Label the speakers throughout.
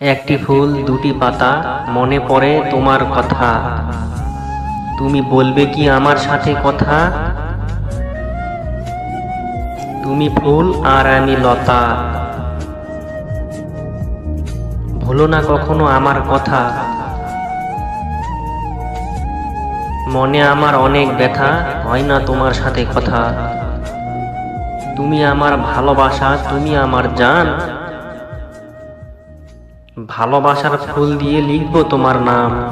Speaker 1: একটি ফুল দুটি পাতা, মনে পড়ে তোমার কথা। তুমি বলবে কি আমার সাথে কথা? তুমি ফুল আর আমি লতা, ভুলো না কখনো আমার কথা। মনে আমার অনেক ব্যথা, হয় না তোমার সাথে কথা। তুমি আমার ভালোবাসা, তুমি আমার জান। ভালোবাসার ফুল দিয়ে লিখবো তোমার নাম।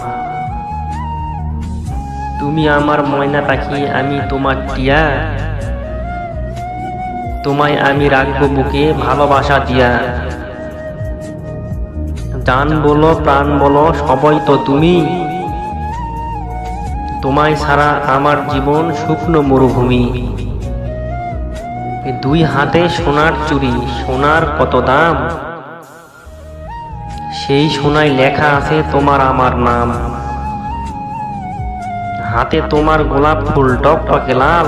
Speaker 1: তুমি আমার ময়না পাখি, আমি তোমার টিয়া। তোমায় আমি রাখবো বুকে ভালোবাসা দিয়া। জান বলো প্রাণ বলো সবই তো তুমি। তোমায় ছাড়া আমার জীবন শুকনো মরুভূমি। দুই হাতে সোনার চুড়ি, সোনার কত দাম। সেই সোনায় লেখা আছে তোমার আমার নাম। হাতে তোমার গোলাপ ফুল টকটকে লাল।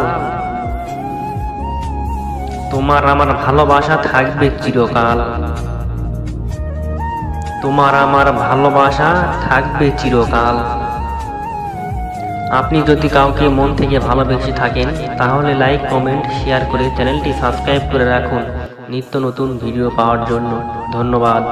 Speaker 1: তোমার আমার ভালোবাসা থাকবে চিরকাল। তোমার আমার ভালোবাসা থাকবে চিরকাল। আপনি যদি কাউকে মন থেকে ভালোবেসে থাকেন, তাহলে লাইক কমেন্ট শেয়ার করে চ্যানেলটি সাবস্ক্রাইব করে রাখুন নিত্য নতুন ভিডিও পাওয়ার জন্য। ধন্যবাদ।